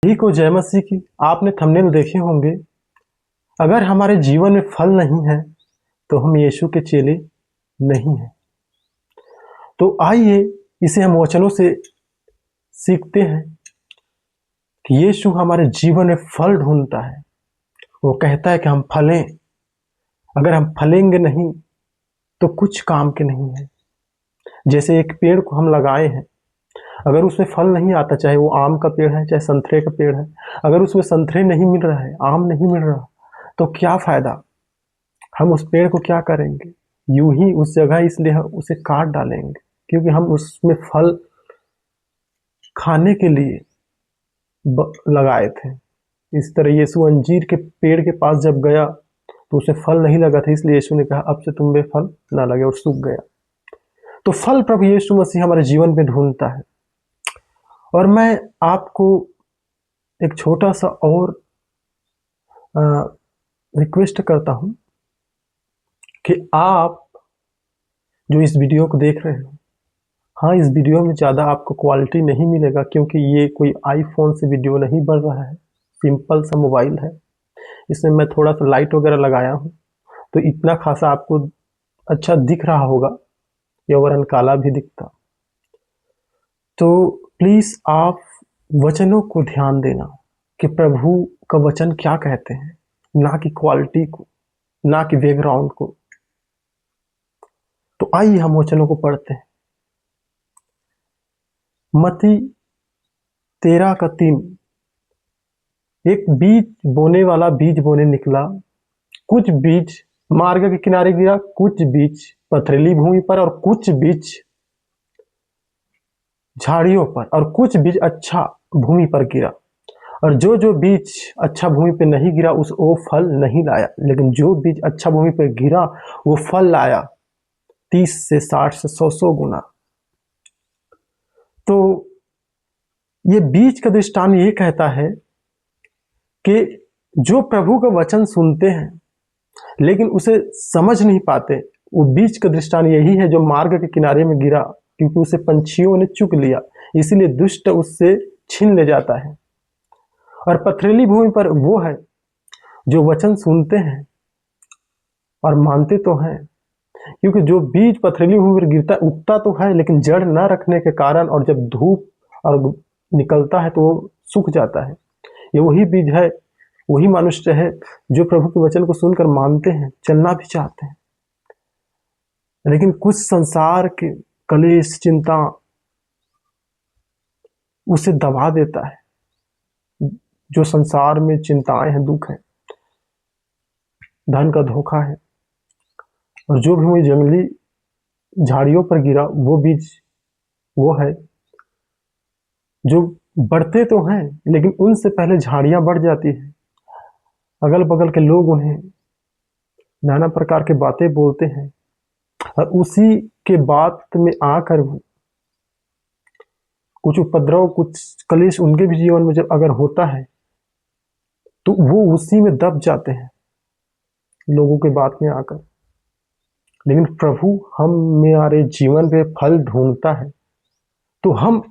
ठीक हो जय मसीह की। आपने थंबनेल देखे होंगे। अगर हमारे जीवन में फल नहीं है तो हम यीशु के चेले नहीं हैं। तो आइए इसे हम वचनों से सीखते हैं कि यीशु हमारे जीवन में फल ढूंढता है। वो कहता है कि हम फलें। अगर हम फलेंगे नहीं तो कुछ काम के नहीं है। जैसे एक पेड़ को हम लगाए हैं, अगर उसमें फल नहीं आता, चाहे वो आम का पेड़ है चाहे संतरे का पेड़ है, अगर उसमें संतरे नहीं मिल रहा है, आम नहीं मिल रहा, तो क्या फायदा। हम उस पेड़ को क्या करेंगे, यूं ही उस जगह इसलिए हम उसे काट डालेंगे, क्योंकि हम उसमें फल खाने के लिए लगाए थे। इस तरह यीशु अंजीर के पेड़ के पास जब गया तो उसे फल नहीं लगा था, इसलिए यीशु ने कहा अब से तुम में फल ना लगे, और सूख गया। तो फल प्रभु यीशु मसीह हमारे जीवन में ढूंढता है। और मैं आपको एक छोटा सा और रिक्वेस्ट करता हूं कि आप जो इस वीडियो को देख रहे हो, हाँ, इस वीडियो में ज़्यादा आपको क्वालिटी नहीं मिलेगा, क्योंकि ये कोई आईफोन से वीडियो नहीं बन रहा है, सिंपल सा मोबाइल है। इसमें मैं थोड़ा सा लाइट वगैरह लगाया हूँ, तो इतना खासा आपको अच्छा दिख रहा होगा, या वरन काला भी दिखता। तो प्लीज़ आप वचनों को ध्यान देना कि प्रभु का वचन क्या कहते हैं, ना कि क्वालिटी को, ना कि बैकग्राउंड को। तो आइए हम वचनों को पढ़ते हैं। मत्ती 13:3। एक बीज बोने वाला बीज बोने निकला। कुछ बीज मार्ग के किनारे गिरा, कुछ बीज पथरीली भूमि पर, और कुछ बीज झाड़ियों पर, और कुछ बीज अच्छा भूमि पर गिरा। और जो जो बीज अच्छा भूमि पे नहीं गिरा वो फल नहीं लाया, लेकिन जो बीज अच्छा भूमि पे गिरा वो फल लाया 30 से 60 से 100 गुना। तो ये बीज का दृष्टांत ये कहता है कि जो प्रभु का वचन सुनते हैं लेकिन उसे समझ नहीं पाते, वो बीज का दृष्टांत यही है जो मार्ग के किनारे में गिरा, क्योंकि उसे पंछियों ने चुग लिया, इसीलिए दुष्ट उससे छीन ले जाता है। और पथरीली भूमि पर वो है जो वचन सुनते हैं और मानते तो हैं, क्योंकि जो बीज पथरीली भूमि पर गिरता उगता तो है, लेकिन जड़ न रखने के कारण, और जब धूप और निकलता है तो वो सूख जाता है। ये वही बीज है, वही मनुष्य है जो प्रभु के वचन को सुनकर मानते हैं, चलना भी चाहते हैं, लेकिन कुछ संसार के कलेश चिंता उसे दबा देता है। जो संसार में चिंताएं हैं, दुख है, धन का धोखा है, और जो भी मुझे जंगली झाड़ियों पर गिरा वो बीज वो है जो बढ़ते तो हैं, लेकिन उनसे पहले झाड़ियां बढ़ जाती है। अगल बगल के लोग उन्हें नाना प्रकार के बातें बोलते हैं, और उसी के बात में आकर कुछ उपद्रव, कुछ कलेश उनके भी जीवन में जब अगर होता है तो वो उसी में दब जाते हैं, लोगों के बात में आकर। लेकिन प्रभु हमारे जीवन में फल ढूंढता है, तो हम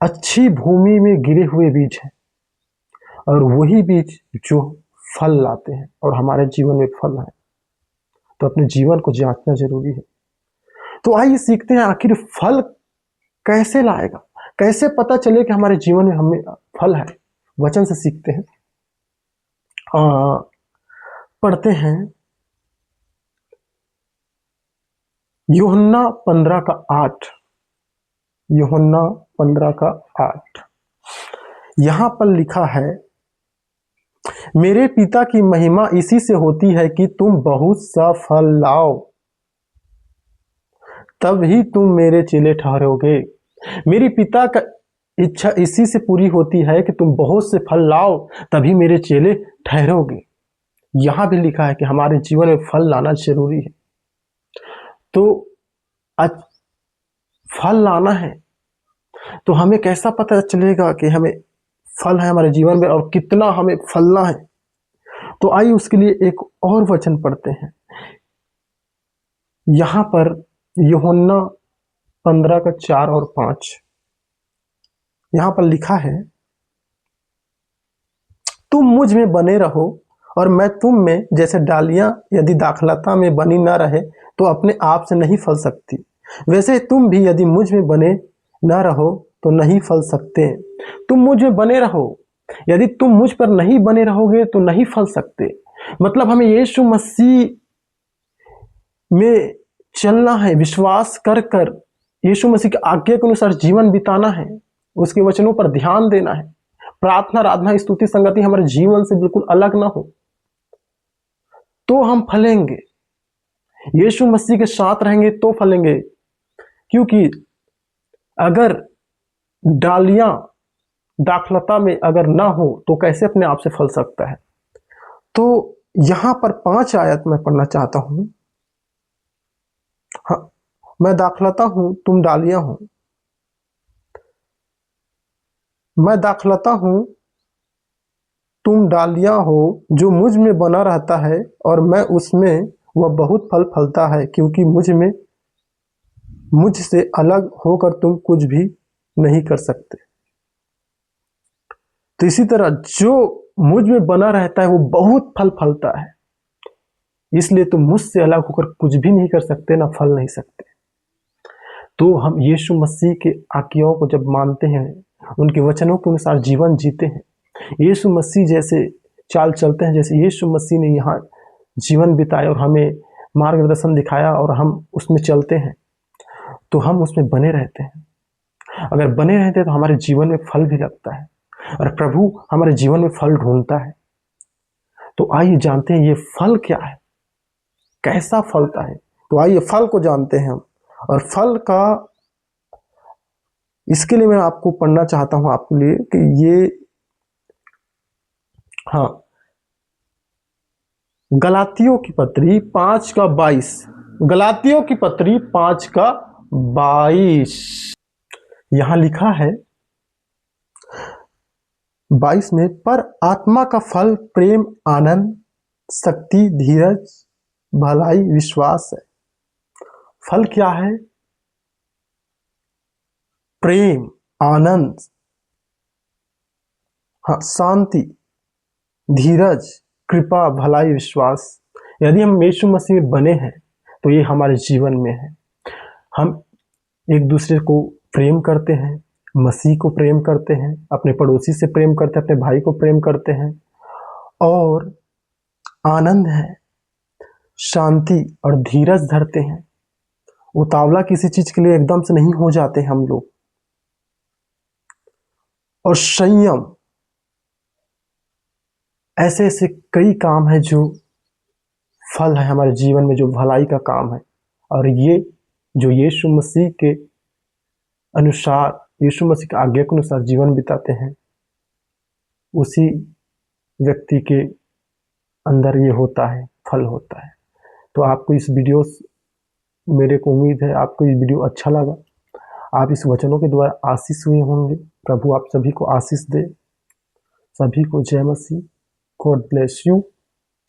अच्छी भूमि में गिरे हुए बीज हैं, और वही बीज जो फल लाते हैं, और हमारे जीवन में फल है। तो अपने जीवन को जांचना जरूरी है। तो आइए सीखते हैं आखिर फल कैसे लाएगा, कैसे पता चले कि हमारे जीवन में हमें फल है। वचन से सीखते हैं। पढ़ते हैं यूहन्ना 15:8। यूहन्ना 15:8 यहां पर लिखा है, मेरे पिता की महिमा इसी से होती है कि तुम बहुत सा फल लाओ, तब ही तुम मेरे चेले ठहरोगे। मेरी पिता का इच्छा इसी से पूरी होती है कि तुम बहुत से फल लाओ, तभी मेरे चेले ठहरोगे। यहां भी लिखा है कि हमारे जीवन में फल लाना जरूरी है। तो फल लाना है तो हमें कैसा पता चलेगा कि हमें फल है हमारे जीवन में, और कितना हमें फलना है। तो आइए उसके लिए एक और वचन पढ़ते हैं। यहां पर यूहन्ना 15:4 और 5 यहां पर लिखा है, तुम मुझ में बने रहो और मैं तुम में, जैसे डालियां यदि दाखलता में बनी न रहे तो अपने आप से नहीं फल सकती, वैसे तुम भी यदि मुझ में बने न रहो तो नहीं फल सकते। तुम मुझ में बने रहो, यदि तुम मुझ पर नहीं बने रहोगे तो नहीं फल सकते। मतलब हमें यीशु मसीह में चलना है, विश्वास कर कर यीशु मसीह की आज्ञा के अनुसार जीवन बिताना है, उसके वचनों पर ध्यान देना है। प्रार्थना, आराधना, स्तुति, संगति हमारे जीवन से बिल्कुल अलग ना हो, तो हम फलेंगे। यीशु मसीह के साथ रहेंगे तो फलेंगे, क्योंकि अगर डालियां दाखलता में अगर ना हो तो कैसे अपने आप से फल सकता है। तो यहां पर 5 आयत मैं पढ़ना चाहता हूं। हाँ, मैं दाखलता हूं, तुम डालियां हो। मैं दाखलता हूं, तुम डालियां हो, जो मुझ में बना रहता है और मैं उसमें, वह बहुत फल फलता है, क्योंकि मुझसे अलग होकर तुम कुछ भी नहीं कर सकते। तो इसी तरह जो मुझ में बना रहता है वो बहुत फल फलता है, इसलिए तुम मुझसे अलग होकर कुछ भी नहीं कर सकते, ना फल नहीं सकते। तो हम यीशु मसीह के आज्ञाओं को जब मानते हैं, उनके वचनों के अनुसार जीवन जीते हैं, यीशु मसीह जैसे चाल चलते हैं, जैसे यीशु मसीह ने यहाँ जीवन बिताया और हमें मार्गदर्शन दिखाया और हम उसमें चलते हैं, तो हम उसमें बने रहते हैं। अगर बने रहते हैं तो हमारे जीवन में फल भी लगता है और प्रभु हमारे जीवन में फल ढूंढता है। तो आइए जानते हैं ये फल क्या है, कैसा फलता है। तो आइए फल को जानते हैं हम। और फल का, इसके लिए मैं आपको पढ़ना चाहता हूं आपके लिए कि ये, हाँ, गलातियों की पत्री 5:22, गलातियों की पत्री 5:22 यहां लिखा है 22 में, पर आत्मा का फल प्रेम, आनंद, शक्ति, धीरज, भलाई, विश्वास है। फल क्या है? प्रेम, आनंद, हाँ, शांति, धीरज, कृपा, भलाई, विश्वास। यदि हम यीशु मसीह में बने हैं तो ये हमारे जीवन में है। हम एक दूसरे को प्रेम करते हैं, मसीह को प्रेम करते हैं, अपने पड़ोसी से प्रेम करते हैं, अपने भाई को प्रेम करते हैं, और आनंद है, शांति और धीरज धरते हैं। उतावला किसी चीज के लिए एकदम से नहीं हो जाते हम लोग। और संयम, ऐसे ऐसे कई काम है जो फल है हमारे जीवन में, जो भलाई का काम है। और ये जो यीशु मसीह के अनुसार, यीशु मसीह के आज्ञा के अनुसार जीवन बिताते हैं, उसी व्यक्ति के अंदर ये होता है, फल होता है। तो आपको इस वीडियो, मेरे को उम्मीद है आपको ये वीडियो अच्छा लगा, आप इस वचनों के द्वारा आशीष हुए होंगे। प्रभु आप सभी को आशीष दे। सभी को जय मसीह। God bless you.